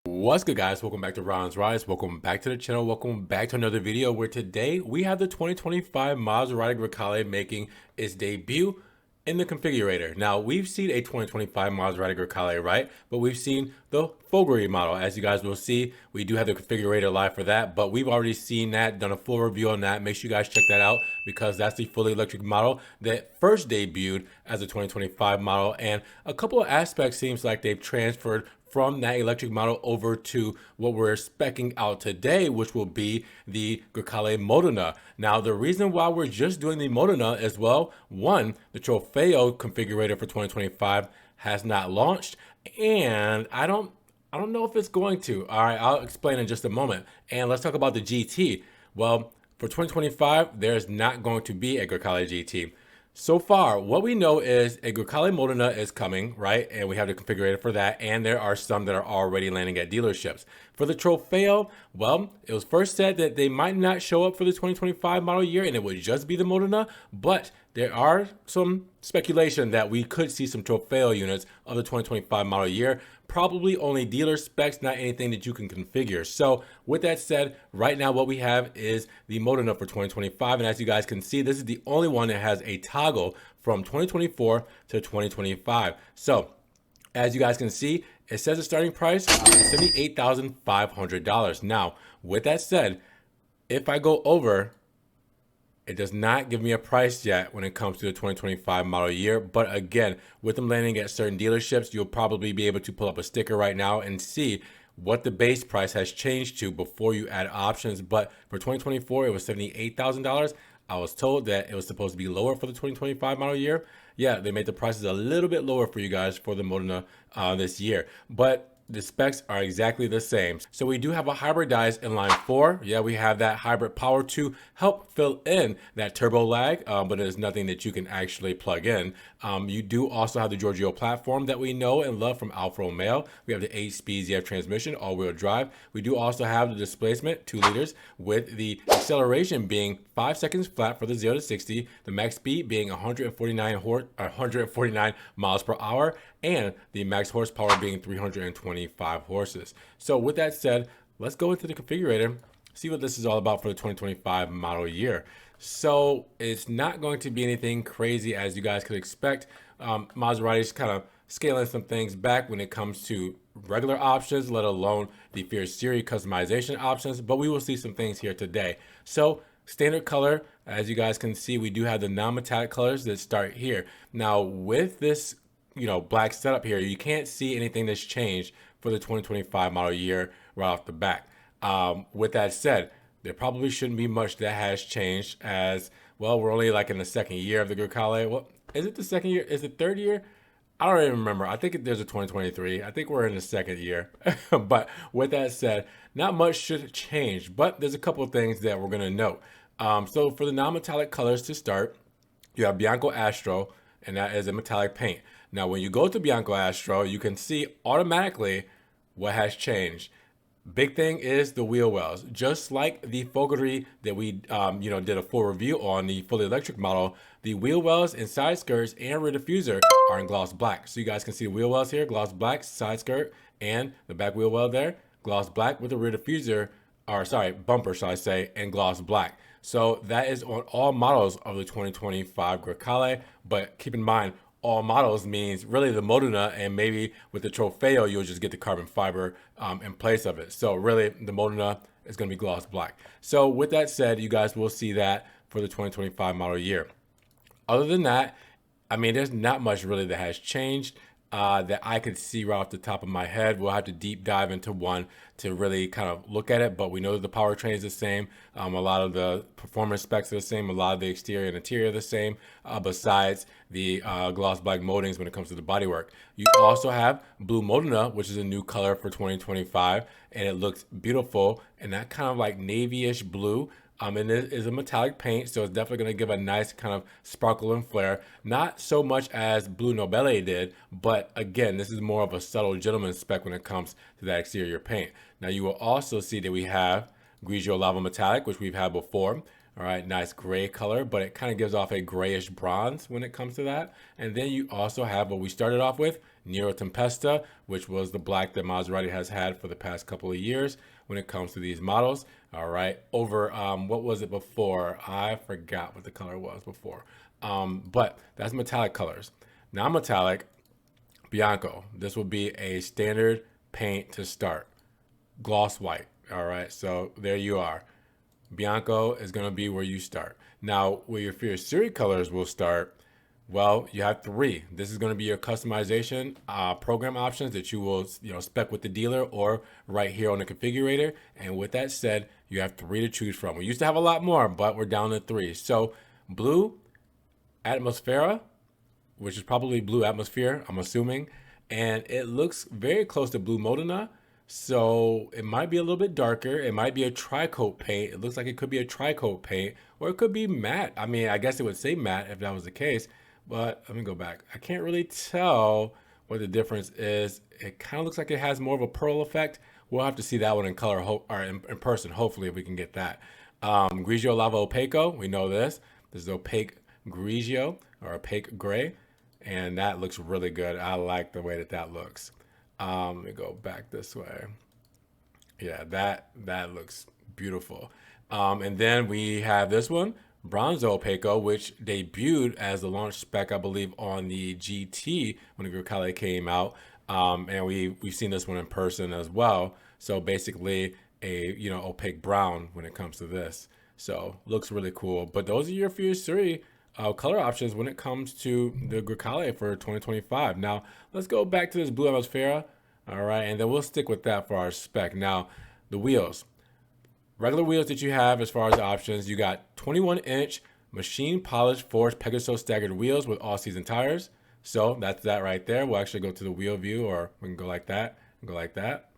What's good, guys? Welcome back to Ron's Rise. Welcome back to the channel. Welcome back to another video where today we have the 2025 Maserati Grecale making its debut in the configurator. Now, we've seen a 2025 Maserati Grecale, right? But we've seen the Folgeri model. As you guys will see, we do have the configurator live for that, but we've already seen that, done a full review on that. Make sure you guys check that out because that's the fully electric model that first debuted as a 2025 model. And a couple of aspects seems like they've transferred from that electric model over to what we're speccing out today, which will be the Grecale Modena. Now, the reason why we're just doing the Modena as well, one, the Trofeo configurator for 2025 has not launched, and I don't know if it's going to. All right, I'll explain in just a moment. And let's talk about the GT. Well, for 2025, there's not going to be a Grecale GT. So far, what we know is a Grecale Modena is coming, right? And we have the configurator for that. And there are some that are already landing at dealerships. For the Trofeo, well, it was first said that they might not show up for the 2025 model year and it would just be the Modena. But there are some speculation that we could see some Trofeo units of the 2025 model year. Probably only dealer specs, not anything that you can configure. So with that said, right now what we have is the Modena for 2025. And as you guys can see, this is the only one that has a toggle from 2024 to 2025. So as you guys can see, it says the starting price is $78,500. Now, with that said, if I go over, it does not give me a price yet when it comes to the 2025 model year. But again, with them landing at certain dealerships, you'll probably be able to pull up a sticker right now and see what the base price has changed to before you add options. But for 2024, it was $78,000. I was told that it was supposed to be lower for the 2025 model year. Yeah, they made the prices a little bit lower for you guys for the Modena this year. But the specs are exactly the same. So we do have a hybridized inline 4. Yeah, we have that hybrid power to help fill in that turbo lag, but it is nothing that you can actually plug in. You do also have the Giorgio platform that we know and love from Alfa Romeo. We have the 8-speed ZF transmission, all-wheel drive. We do also have the displacement, 2 liters, with the acceleration being 5 seconds flat for the 0 to 60, the max speed being 149 miles per hour, and the max horsepower being 325 horses. So with that said, let's go into the configurator, see what this is all about for the 2025 model year. So it's not going to be anything crazy as you guys could expect. Maserati's kind of scaling some things back when it comes to regular options, let alone the Fierce Series customization options, but we will see some things here today. So standard color, as you guys can see, we do have the non-metallic colors that start here. Now with this black setup here, you can't see anything that's changed for the 2025 model year right off the bat. With that said, there probably shouldn't be much that has changed as well. We're only like in the second year of the Grecale. Well, is it the second year? Is it third year? I don't even remember. I think there's a 2023. I think we're in the second year. But with that said, not much should change, but there's a couple of things that we're going to note. So for the non-metallic colors to start, you have Bianco Astro, and that is a metallic paint. Now, when you go to Bianco Astro, you can see automatically what has changed. Big thing is the wheel wells. Just like the Folgeri that we did a full review on, the fully electric model, the wheel wells and side skirts and rear diffuser are in gloss black. So you guys can see the wheel wells here, gloss black, side skirt, and the back wheel well there, gloss black with the rear diffuser, or sorry, bumper, shall I say, and gloss black. So that is on all models of the 2025 Grecale, but keep in mind, all models means really the Modena, and maybe with the Trofeo, you'll just get the carbon fiber in place of it. So really the Modena is going to be gloss black. So with that said, you guys will see that for the 2025 model year. Other than that, I mean, there's not much really that has changed that I could see right off the top of my head. We'll have to deep dive into one to really kind of look at it, but we know that the powertrain is the same. A lot of the performance specs are the same. A lot of the exterior and interior are the same, besides the gloss black moldings when it comes to the bodywork. You also have Blue Modena, which is a new color for 2025, and it looks beautiful in that kind of like navy-ish blue. And it is a metallic paint, so it's definitely going to give a nice kind of sparkle and flare. Not so much as Blue Nobile did, but again, this is more of a subtle gentleman spec when it comes to that exterior paint. Now, you will also see that we have Grigio Lava Metallic, which we've had before. All right, nice gray color, but it kind of gives off a grayish bronze when it comes to that. And then you also have what we started off with Nero Tempesta, which was the black that Maserati has had for the past couple of years when it comes to these models. All right, over what was it before? I forgot what the color was before, but that's metallic colors. Non-metallic, Bianco. This will be a standard paint to start. Gloss white. All right, so there you are. Bianco is going to be where you start. Now, where your Fierce Series colors will start, well, you have three. This is going to be your customization program options that you will, spec with the dealer or right here on the configurator. And with that said, you have three to choose from. We used to have a lot more, but we're down to three. So blue Atmosfera, which is probably blue atmosphere, I'm assuming. And it looks very close to blue Modena. So it might be a little bit darker. It might be a tri-coat paint. It looks like it could be a tri-coat paint, or it could be matte. I mean, I guess it would say matte if that was the case, but let me go back. I can't really tell what the difference is. It kind of looks like it has more of a pearl effect. We'll have to see that one in color or in person, hopefully, if we can get that. Grigio Lava Opaco, we know this. This is opaque Grigio or opaque gray, and that looks really good. I like the way that that looks. Let me go back this way. Yeah, that looks beautiful. And then we have this one, Bronzo Opaco, which debuted as the launch spec, I believe, on the GT when the Grecale came out. And we've seen this one in person as well. So basically a opaque brown when it comes to this. So looks really cool. But those are your Fierce Series color options when it comes to the Grecale for 2025. Now, let's go back to this blue Atmosfera. All right, and then we'll stick with that for our spec. Now, the wheels. Regular wheels that you have as far as options, you got 21-inch machine polished forged Pegaso staggered wheels with all-season tires. So that's that right there. We'll actually go to the wheel view, or we can go like that and go like that.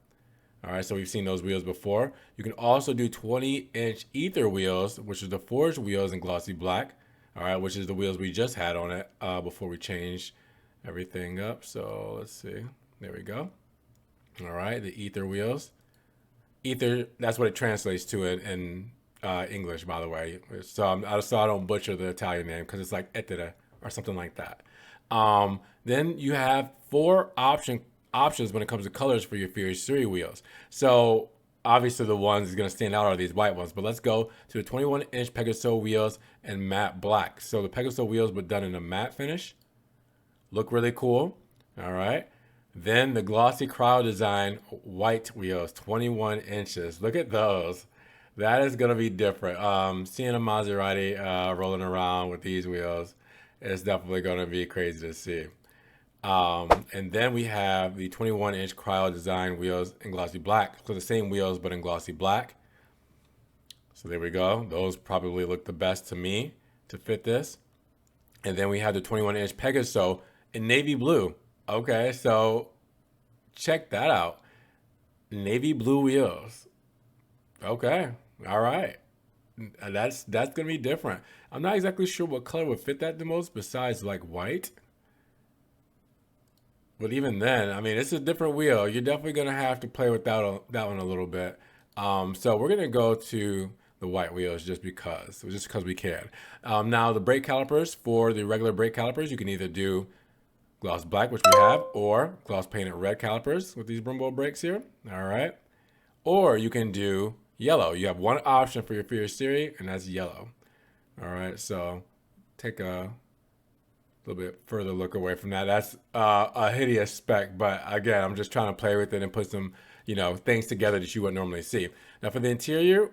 All right, so we've seen those wheels before. You can also do 20-inch ether wheels, which is the forged wheels in glossy black. All right, which is the wheels we just had on it before we changed everything up. So let's see. There we go. All right, the ether wheels. Ether, that's what it translates to in English, by the way. So I don't butcher the Italian name because it's like etera or something like that. Then you have four options when it comes to colors for your Fierce Series wheels. So obviously the ones that's going to stand out are these white ones, but let's go to the 21-inch Pegaso wheels and matte black. So the Pegaso wheels were done in a matte finish. Look really cool. All right. Then the glossy cryo design white wheels, 21 inches. Look at those. That is going to be different. Seeing a Maserati rolling around with these wheels is definitely going to be crazy to see. And then we have the 21-inch cryo design wheels in glossy black. So the same wheels, but in glossy black. So there we go. Those probably look the best to me to fit this. And then we have the 21-inch Pegaso in navy blue. Okay, so check that out. Navy blue wheels. Okay, all right. That's gonna be different. I'm not exactly sure what color would fit that the most besides like white. But even then, I mean, it's a different wheel. You're definitely gonna have to play with that one a little bit. So we're gonna go to the white wheels just because we can. Now the brake calipers, for the regular brake calipers, you can either do gloss black, which we have, or gloss painted red calipers with these Brembo brakes here. All right. Or you can do yellow. You have one option for your Fierce Series, and that's yellow. All right. So take a little bit further look away from that. That's a hideous spec, but again, I'm just trying to play with it and put some, things together that you wouldn't normally see. Now for the interior,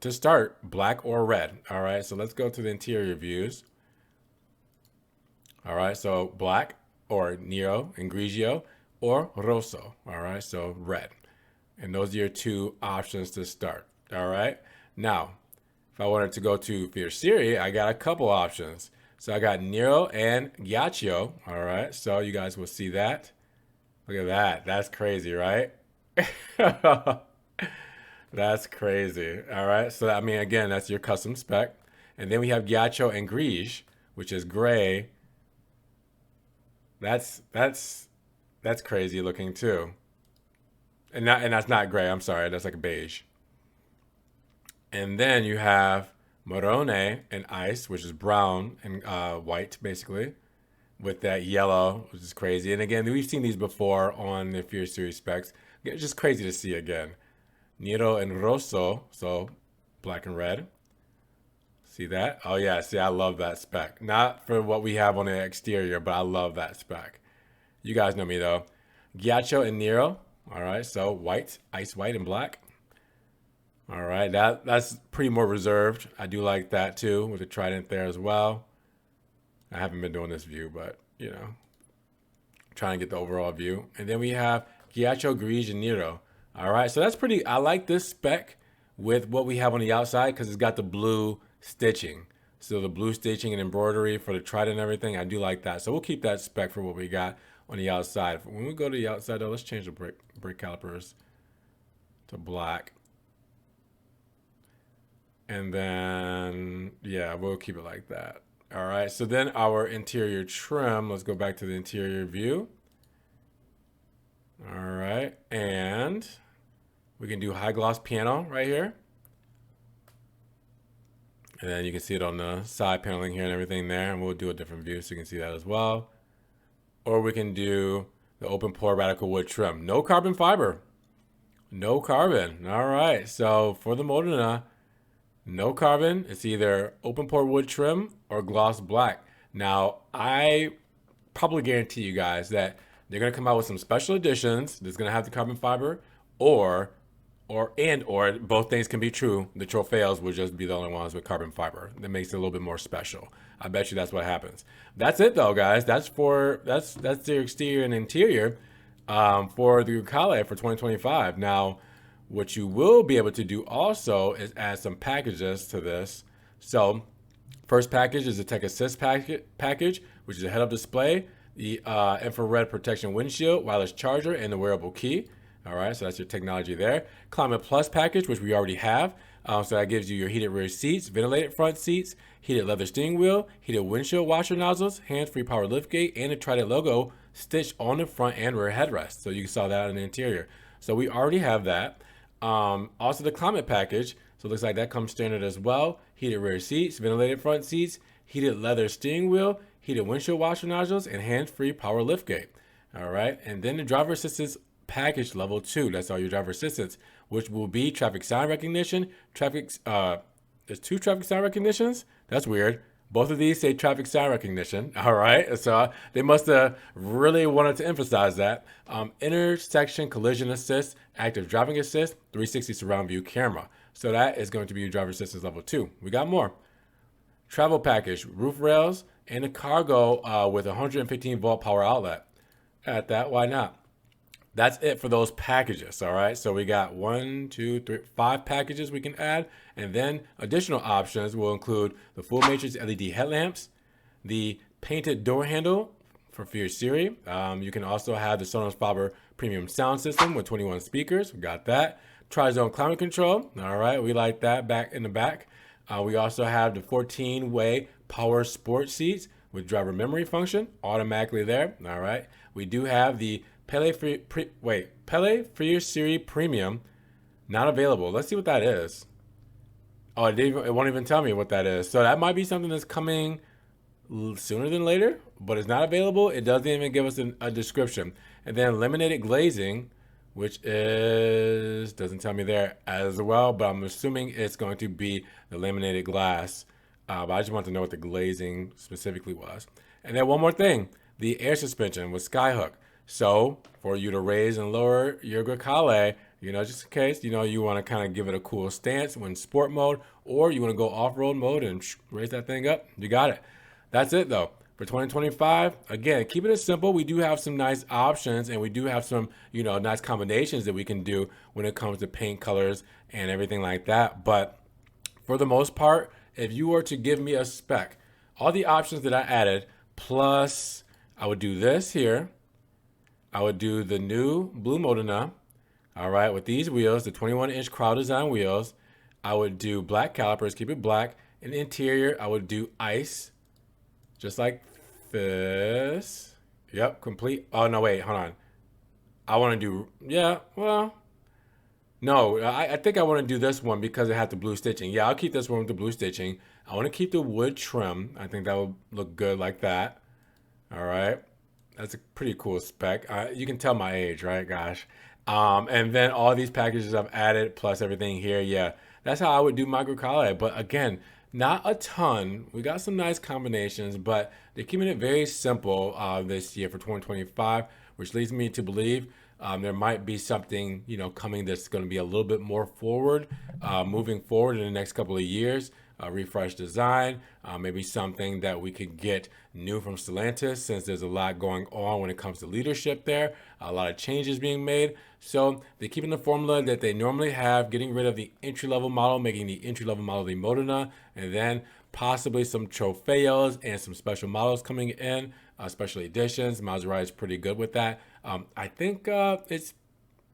to start, black or red. All right. So let's go to the interior views. All right. So black, or Nero and Grigio, or Rosso. All right, so red. And those are your two options to start. All right. Now, if I wanted to go to Fierce Series, I got a couple options. So I got Nero and Ghiaccio. All right, so you guys will see that. Look at that. That's crazy, right? That's crazy. All right, so I mean, again, that's your custom spec. And then we have Ghiaccio and Grige, which is gray. That's crazy looking too. And that's not gray, I'm sorry, that's like a beige. And then you have Marrone and Ice, which is brown and white basically. with that yellow, which is crazy. And again, we've seen these before on the Fear Series specs. It's just crazy to see again. Nero and Rosso, so black and red. See that? Oh yeah, see, I love that spec. Not for what we have on the exterior, but I love that spec. You guys know me though. Ghiaccio and Nero. All right, so white, ice white and black. All right, that's pretty more reserved. I do like that too, with the trident there as well. I haven't been doing this view, but you know, trying to get the overall view. And then we have Ghiaccio Grigio Nero. All right, so that's pretty, I like this spec with what we have on the outside because it's got the blue stitching. So the blue stitching and embroidery for the trident and everything, I do like that. So we'll keep that spec for what we got on the outside. When we go to the outside though, let's change the brake calipers to black. And then, yeah, we'll keep it like that. All right, so then our interior trim, let's go back to the interior view. All right, and we can do high gloss piano right here. And then you can see it on the side paneling here and everything there, and we'll do a different view so you can see that as well. Or we can do the open pore radical wood trim. No carbon fiber. No carbon. All right, so for the Modena, no carbon. It's either open pore wood trim or gloss black. Now, I probably guarantee you guys that they're gonna come out with some special editions that's gonna have the carbon fiber, or both things can be true. The Trofeos will just be the only ones with carbon fiber. That makes it a little bit more special. I bet you that's what happens. That's it though, guys. That's the exterior and interior for the Grecale for 2025. Now, what you will be able to do also is add some packages to this. So first package is the Tech Assist package, which is a head-up display, the infrared protection windshield, wireless charger, and the wearable key. All right, so that's your technology there. Climate Plus package, which we already have. So that gives you your heated rear seats, ventilated front seats, heated leather steering wheel, heated windshield washer nozzles, hands-free power liftgate, and a Trident logo stitched on the front and rear headrest. So you saw that in the interior. So we already have that. Also the climate package. So it looks like that comes standard as well. Heated rear seats, ventilated front seats, heated leather steering wheel, heated windshield washer nozzles, and hands-free power liftgate. All right, and then the driver assistance package level 2. That's all your driver assistance, which will be traffic sign recognition. There's 2 traffic sign recognitions. That's weird. Both of these say traffic sign recognition. All right, so they must have really wanted to emphasize that. Intersection collision assist, active driving assist, 360 surround view camera. So that is going to be your driver assistance level 2. We got more. Travel package, roof rails, and a cargo with 115 volt power outlet. At that, why not? That's it for those packages, all right? So we got 1, 2, 3, 5 packages we can add, and then additional options will include the full matrix LED headlamps, the painted door handle for Fear Series. You can also have the Sonos Faber premium sound system with 21 speakers. We got that. Tri-zone climate control. All right, we like that back in the back. We also have the 14-way power sport seats with driver memory function automatically there. All right, we do have the Pele Fear Series Premium, not available. Let's see what that is. Oh, it won't even tell me what that is. So that might be something that's coming sooner than later, but it's not available. It doesn't even give us a description. And then laminated glazing, which doesn't tell me there as well, but I'm assuming it's going to be the laminated glass. But I just want to know what the glazing specifically was. And then one more thing, the air suspension with Skyhook. So for you to raise and lower your Grecale, just in case, you want to kind of give it a cool stance when sport mode, or you want to go off-road mode and raise that thing up, you got it. That's it though. For 2025, again, keep it as simple. We do have some nice options, and we do have some, nice combinations that we can do when it comes to paint colors and everything like that. But for the most part, if you were to give me a spec, all the options that I added, plus I would do this here. I would do the new blue Modena, all right, with these wheels, the 21-inch crowd design wheels. I would do black calipers, keep it black. In the interior, I would do ice, just like this. Yep, complete. Oh, no, wait, hold on. I want to do, no, I think I want to do this one because it had the blue stitching. Yeah, I'll keep this one with the blue stitching. I want to keep the wood trim. I think that will look good like that. All right. That's a pretty cool spec. You can tell my age, right? Gosh. And then all these packages I've added plus everything here. Yeah, that's how I would do my Grecale. But again, not a ton. We got some nice combinations, but they're keeping it very simple this year for 2025, which leads me to believe there might be something, coming that's going to be a little bit more forward, moving forward in the next couple of years. Refresh design, maybe something that we could get new from Stellantis, since there's a lot going on when it comes to leadership there, a lot of changes being made. So they're keeping the formula that they normally have, getting rid of the entry-level model, making the entry-level model the Modena, and then possibly some Trofeos and some special models coming in, special editions. Maserati is pretty good with that. I think it's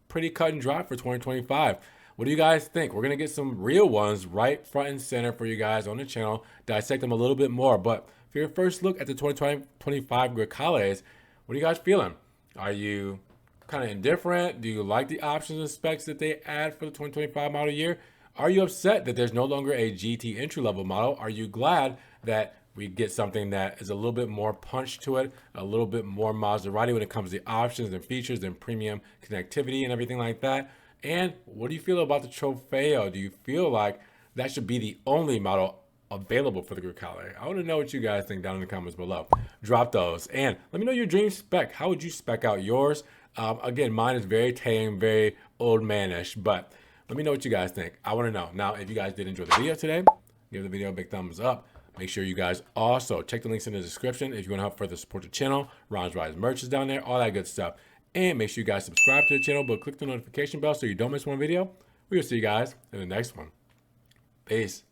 pretty cut and dry for 2025. What do you guys think? We're going to get some real ones right front and center for you guys on the channel, dissect them a little bit more. But for your first look at the 2025 Grecales, what are you guys feeling? Are you kind of indifferent? Do you like the options and specs that they add for the 2025 model year? Are you upset that there's no longer a GT entry-level model? Are you glad that we get something that is a little bit more punch to it, a little bit more Maserati when it comes to the options and features and premium connectivity and everything like that? And what do you feel about the Trofeo? Do you feel like that should be the only model available for the Grecale? I want to know what you guys think down in the comments below. Drop those. And let me know your dream spec. How would you spec out yours? Again, mine is very tame, very old manish, but let me know what you guys think. I want to know. Now, if you guys did enjoy the video today, give the video a big thumbs up. Make sure you guys also check the links in the description if you want to help further support the channel. Ron's Rise merch is down there, all that good stuff. And make sure you guys subscribe to the channel, but click the notification bell so you don't miss one video. We will see you guys in the next one. Peace.